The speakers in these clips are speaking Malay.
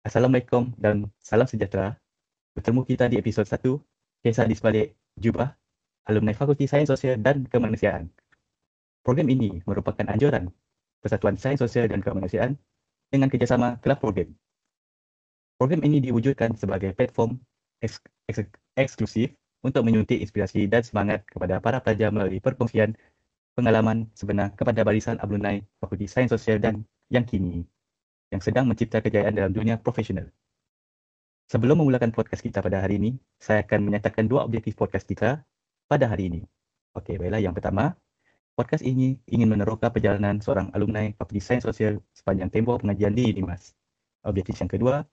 Assalamualaikum dan salam sejahtera. Bertemu kita di episod 1, Kisah di Sebalik Jubah, Alumni Fakulti Sains Sosial dan Kemanusiaan. Program ini merupakan anjuran Persatuan Sains Sosial dan Kemanusiaan dengan kerjasama Kelab Program. Program ini diwujudkan sebagai platform eksklusif untuk menyuntik inspirasi dan semangat kepada para pelajar melalui perkongsian pengalaman sebenar kepada barisan alumni Fakulti Sains Sosial dan yang kini yang sedang mencipta kejayaan dalam dunia profesional. Sebelum memulakan podcast kita pada hari ini, saya akan menyatakan dua objektif podcast kita pada hari ini. Okey, baiklah. Yang pertama, podcast ini ingin meneroka perjalanan seorang alumni Fakulti Sains Sosial sepanjang tempoh pengajian di UNIMAS. Objektif yang kedua,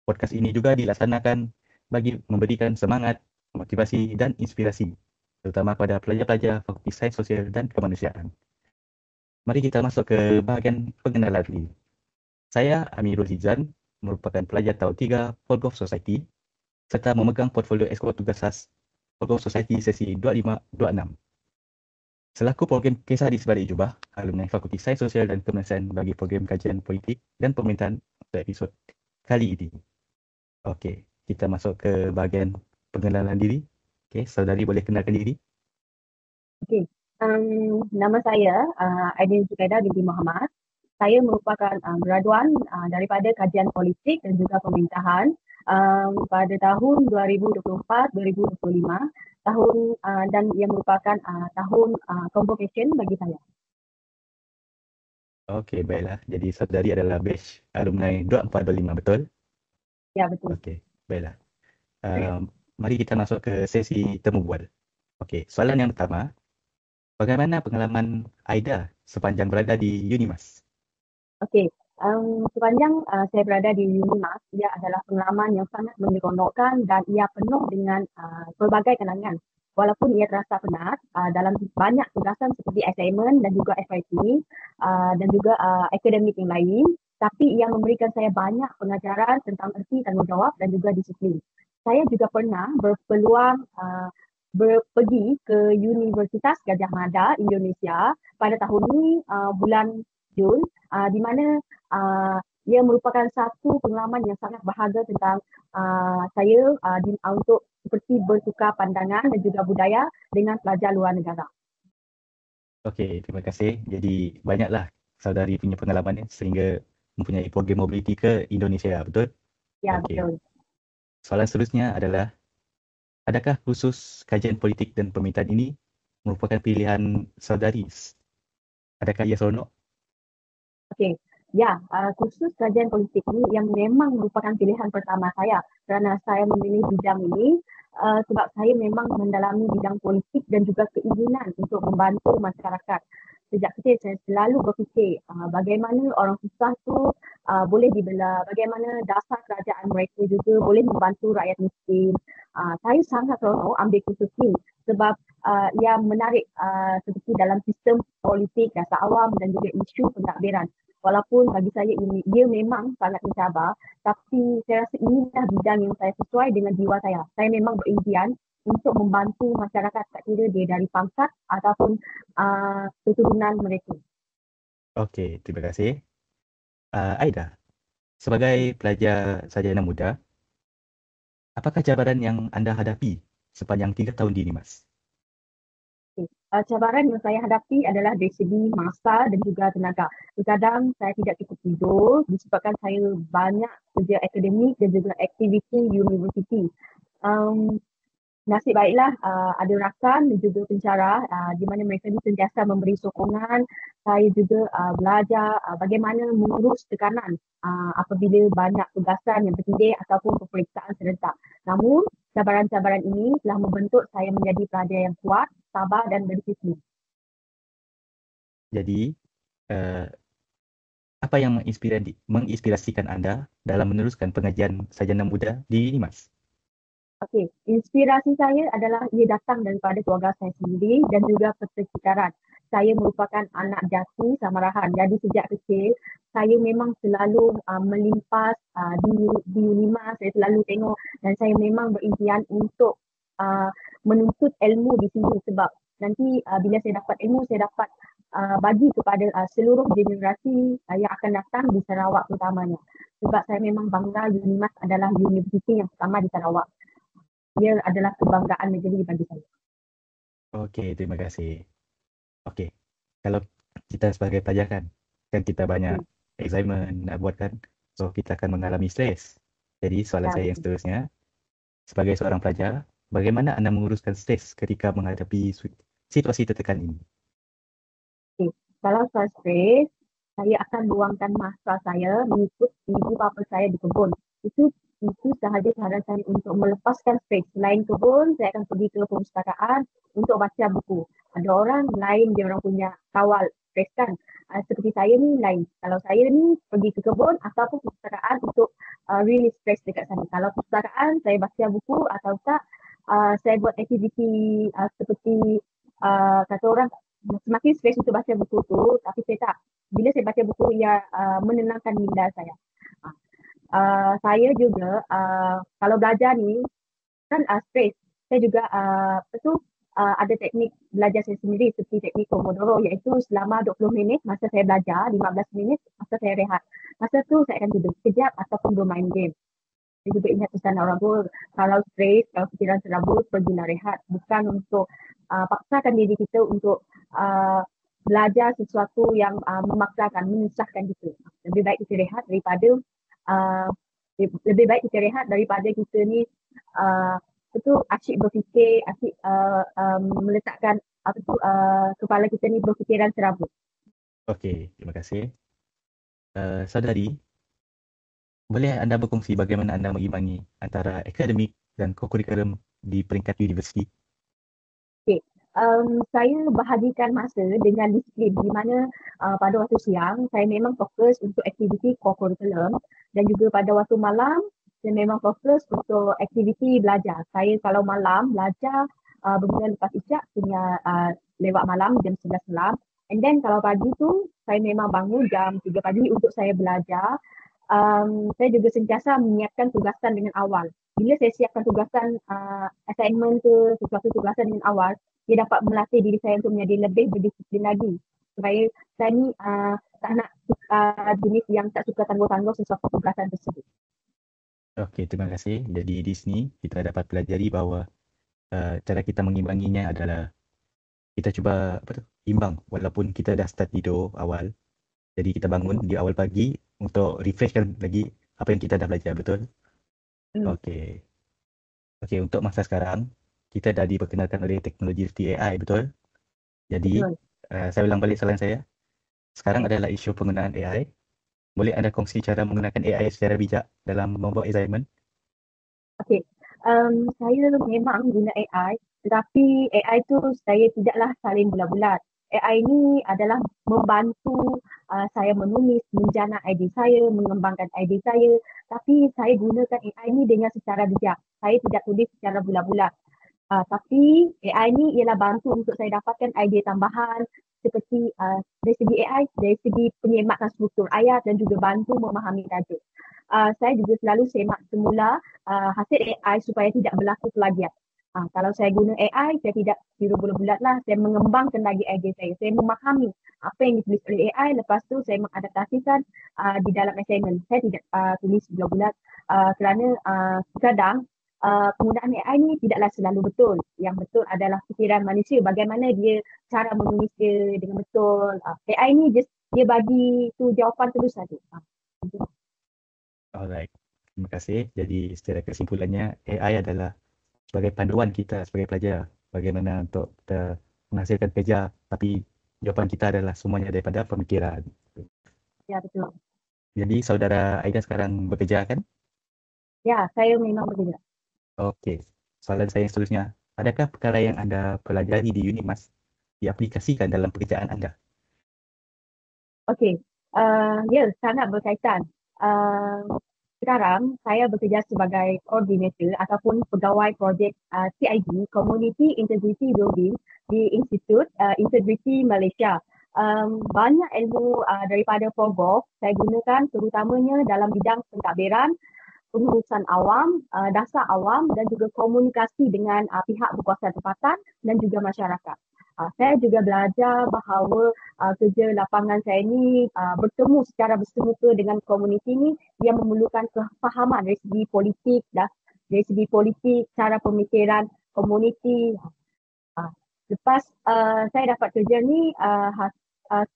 podcast ini juga dilaksanakan bagi memberikan semangat, motivasi dan inspirasi, terutama kepada pelajar-pelajar Fakulti Sains Sosial dan Kemanusiaan. Mari kita masuk ke bahagian pengenalan diri. Saya Amirul Hizan, merupakan pelajar tahun 3 Polgov Society serta memegang portfolio ekskul tugas khas Polgov Society sesi 25-26. Selaku program Kisah di Sebalik Jubah, alumni Fakulti Sains Sosial dan Kemanusiaan bagi program kajian politik dan pemerintahan untuk episod kali ini. Okey, kita masuk ke bahagian pengenalan diri. Okey, saudari boleh kenalkan diri? Okey, nama saya Aidin Zukaida binti Muhammad. Saya merupakan graduan daripada kajian politik dan juga pemerintahan pada tahun 2024-2025 tahun dan ia merupakan tahun convocation bagi saya. Okey, baiklah. Jadi saudari adalah batch alumni 2425, betul? Ya, betul. Okey, baiklah. Mari kita masuk ke sesi temu bual. Okey, soalan yang pertama. Bagaimana pengalaman Aida sepanjang berada di UNIMAS? Okey, sepanjang saya berada di UNIMAS, ia adalah pengalaman yang sangat menyeronokkan dan ia penuh dengan pelbagai kenangan. Walaupun ia terasa penat dalam banyak tugasan seperti assignment dan juga FYP dan juga akademik yang lain, tapi ia memberikan saya banyak pengajaran tentang erti tanggungjawab dan juga disiplin. Saya juga pernah berpeluang pergi ke Universitas Gadjah Mada, Indonesia pada tahun ini bulan Jun, di mana ia merupakan satu pengalaman yang sangat berharga tentang saya untuk seperti bertukar pandangan dan juga budaya dengan pelajar luar negara. Okey, terima kasih. Jadi banyaklah saudari punya pengalaman sehingga mempunyai program mobility ke Indonesia, betul? Ya, Okey. betul. Soalan seterusnya adalah, adakah kursus kajian politik dan pemerintahan ini merupakan pilihan saudari? Adakah ia seronok? Okey, ya, kursus kajian politik ini yang memang merupakan pilihan pertama saya kerana saya memilih bidang ini sebab saya memang mendalami bidang politik dan juga keinginan untuk membantu masyarakat. Sejak kecil saya selalu berfikir bagaimana orang susah tu boleh dibela, bagaimana dasar kerajaan mereka juga boleh membantu rakyat miskin. Saya sangat seronok ambil kursus ini sebab ia menarik seperti dalam sistem politik, dasar awam dan juga isu pentadbiran. Walaupun bagi saya ini dia memang sangat mencabar, tapi saya rasa inilah bidang yang saya sesuai dengan jiwa saya. Saya memang berimpian untuk membantu masyarakat, tak kira dia dari pangkat ataupun keturunan mereka. Okey, terima kasih. Aida, sebagai pelajar sarjana muda, apakah cabaran yang anda hadapi sepanjang 3 tahun di UNIMAS? Okay. Cabaran yang saya hadapi adalah dari segi masa dan juga tenaga. Terkadang saya tidak cukup tidur disebabkan saya banyak kerja akademik dan juga aktiviti universiti. Nasib baiklah ada rakan dan juga pencara di mana mereka ni sentiasa memberi sokongan. Saya juga belajar bagaimana mengurus tekanan apabila banyak tugasan yang bertindih ataupun peperiksaan serentak. Namun cabaran-cabaran ini telah membentuk saya menjadi pelajar yang kuat, sabar dan berdisiplin. Jadi, apa yang menginspirasikan anda dalam meneruskan pengajian sarjana muda di UNIMAS? Okey, inspirasi saya adalah ia datang daripada keluarga saya sendiri dan juga persekitaran. Saya merupakan anak jati Samarahan. Jadi sejak kecil saya memang selalu melimpas di UNIMAS, saya selalu tengok dan saya memang berimpian untuk menuntut ilmu di sini sebab nanti bila saya dapat ilmu saya dapat bagi kepada seluruh generasi yang akan datang di Sarawak terutamanya. sebab saya memang bangga UNIMAS adalah universiti yang pertama di Sarawak. Ia adalah kebanggaan negeri bagi saya. Okey, terima kasih. Okey, kalau kita sebagai pelajar kan kita banyak Hmm. assignment nak buat kan. So, kita akan mengalami stres. Jadi, soalan Ya, saya yang seterusnya, sebagai seorang pelajar, bagaimana anda menguruskan stres ketika menghadapi situasi tertekan ini? okay. Kalau saya stres, saya akan luangkan masa saya mengikut ibu bapa saya di kebun. Itu sahaja cara saya untuk melepaskan stres. Selain kebun, saya akan pergi ke perpustakaan untuk baca buku. Ada orang lain dia orang punya kawal stres kan. Seperti saya ni lain. Kalau saya ni pergi ke kebun ataupun perpustakaan untuk release stres dekat sana. Kalau perpustakaan, saya baca buku atau tak saya buat aktiviti seperti kata orang semakin stres untuk baca buku tu, tapi saya tak. Bila saya baca buku, ia menenangkan minda saya. Saya juga kalau belajar ni kan stres. Saya juga ada teknik belajar saya sendiri seperti teknik Pomodoro iaitu selama 20 minit masa saya belajar, 15 minit masa saya rehat. Masa tu saya akan tidur sekejap ataupun bermain game. Saya juga ingat pesan orang tua, kalau stres, kalau fikiran serabut, pergilah rehat. Bukan untuk paksakan diri kita untuk belajar sesuatu yang memaksakan, menyusahkan kita. Lebih baik kita rehat daripada uh, lebih baik kita rehat daripada kita ni asyik berfikir, asyik meletakkan kepala kita ni berfikiran serabut. Okey, terima kasih. Saudari, boleh anda berkongsi bagaimana anda mengimbangi antara akademik dan kokurikulum di peringkat universiti? Okay. Saya bahagikan masa dengan disiplin di mana pada waktu siang saya memang fokus untuk aktiviti co-curriculum dan juga pada waktu malam saya memang fokus untuk aktiviti belajar. Saya kalau malam belajar bermula lepas isyak punya lewat malam jam 11 malam. And then kalau pagi tu saya memang bangun jam 3 pagi untuk saya belajar. Saya juga sentiasa menyiapkan tugasan dengan awal. Bila saya siapkan tugasan assignment ke sesuatu tugasan dengan awal, dia dapat melatih diri saya untuk menjadi lebih berdisiplin lagi. Supaya saya ni tak nak jenis yang tak suka tangguh-tangguh sesuatu tugasan tersebut. Okey, terima kasih. Jadi di sini kita dapat pelajari bahawa cara kita mengimbanginya adalah kita cuba imbang walaupun kita dah start tidur awal. Jadi kita bangun di awal pagi untuk refreshkan lagi apa yang kita dah belajar, betul? Hmm. Okey. Okey, untuk masa sekarang kita dah diperkenalkan oleh teknologi seperti AI, betul? Jadi Betul. saya ulang balik soalan saya. Sekarang adalah isu penggunaan AI. Boleh anda kongsi cara menggunakan AI secara bijak dalam membuat assignment? Okay. Saya memang guna AI, tetapi AI tu saya tidaklah salin bulat-bulat. AI ni adalah membantu saya menulis, menjana idea saya, mengembangkan idea saya. Tapi saya gunakan AI ni dengan secara bijak. Saya tidak tulis secara bulat-bulat. Tapi AI ni ialah bantu untuk saya dapatkan idea tambahan seperti dari segi AI, dari segi penyemakan struktur ayat dan juga bantu memahami tajuk. Saya juga selalu semak semula hasil AI supaya tidak berlaku plagiat. Kalau saya guna AI, saya tidak tiru bulat-bulat lah. Saya mengembangkan lagi idea saya. Saya memahami apa yang ditulis oleh AI. Lepas tu saya mengadaptasikan di dalam assignment. Saya tidak tulis bulat-bulat kerana kadang penggunaan AI ni tidaklah selalu betul. Yang betul adalah fikiran manusia. Bagaimana dia cara menulis dia dengan betul. AI ni just dia bagi tu jawapan terus saja. Alright. Terima kasih. Jadi secara kesimpulannya AI adalah sebagai panduan kita sebagai pelajar bagaimana untuk kita menghasilkan kerja tapi jawapan kita adalah semuanya daripada pemikiran. Ya, betul. Jadi saudara Aida sekarang bekerja kan? Ya, saya memang bekerja. Okey. Soalan saya yang seterusnya, adakah perkara yang anda pelajari di UNIMAS diaplikasikan dalam pekerjaan anda? Okey. Ya, sangat berkaitan. Sekarang saya bekerja sebagai koordinator ataupun pegawai projek CIB, Community Integrity Building di Institut Integrity Malaysia. Banyak ilmu daripada POGOV saya gunakan terutamanya dalam bidang pentadbiran, pengurusan awam, dasar awam dan juga komunikasi dengan pihak berkuasa tempatan dan juga masyarakat. Saya juga belajar bahawa kerja lapangan saya ni bertemu secara bersemuka dengan komuniti ni yang memerlukan kefahaman dari segi politik dah, dari segi politik, cara pemikiran komuniti. Ah, Lepas saya dapat kerja ni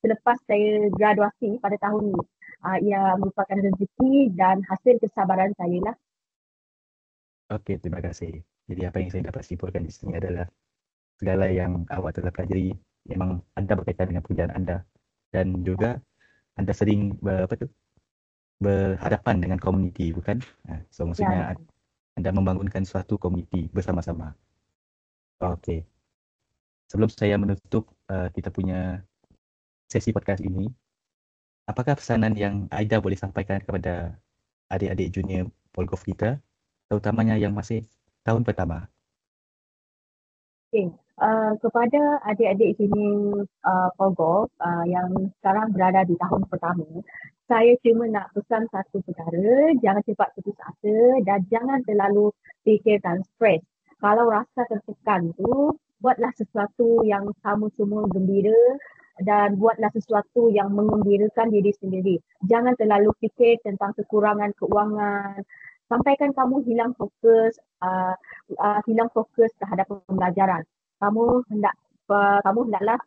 selepas saya graduasi pada tahun ni. Ia merupakan rezeki dan hasil kesabaran saya lah. Okey, terima kasih. Jadi apa yang saya dapat simpulkan di sini adalah segala yang awak telah pelajari memang anda berkaitan dengan pekerjaan anda dan juga anda sering berhadapan dengan komuniti, bukan? So maksudnya Ya, anda membangunkan suatu komuniti bersama-sama. Okey. Sebelum saya menutup kita punya sesi podcast ini, apakah pesanan yang Aida boleh sampaikan kepada adik-adik junior Polgov kita, terutamanya yang masih tahun pertama? okay. Kepada adik-adik sini Pogov yang sekarang berada di tahun pertama, saya cuma nak pesan satu perkara, jangan cepat putus asa dan jangan terlalu fikirkan stres. Kalau rasa tertekan tu, buatlah sesuatu yang kamu semua gembira dan buatlah sesuatu yang mengembirakan diri sendiri. Jangan terlalu fikir tentang kekurangan keuangan, sampaikan kamu hilang fokus terhadap pembelajaran. Kamu hendaklah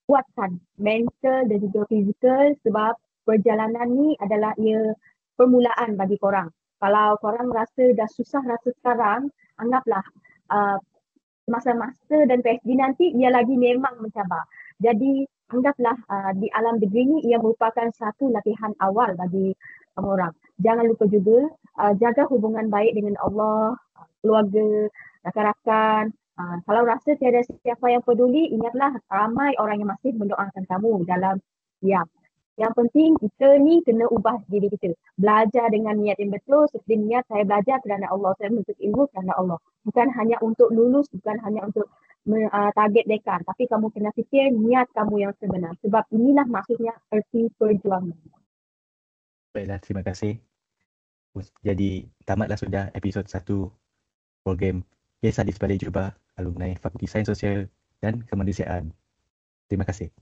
kuatkan mental dan juga fizikal sebab perjalanan ni adalah ia permulaan bagi korang. Kalau korang rasa dah susah rasa sekarang, anggaplah uh, masa-masa dan PhD nanti ia lagi memang mencabar. Jadi anggaplah di alam degree ni ia merupakan satu latihan awal bagi kamu orang. Jangan lupa juga jaga hubungan baik dengan Allah, keluarga, rakan-rakan. Kalau rasa tiada siapa yang peduli, ingatlah ramai orang yang masih mendoakan kamu dalam diam. Yang penting kita ni kena ubah diri kita. Belajar dengan niat yang betul. Seperti niat saya belajar kerana Allah. Saya menuntut ilmu kerana Allah. Bukan hanya untuk lulus, bukan hanya untuk target dekan. Tapi kamu kena fikir niat kamu yang sebenar. Sebab inilah maksudnya erti perjuangan. Baiklah, terima kasih. Jadi tamatlah sudah episod 1 program Kisah di Sebalik Jubah Alumni Fakulti Sains Sosial dan Kemanusiaan. Terima kasih.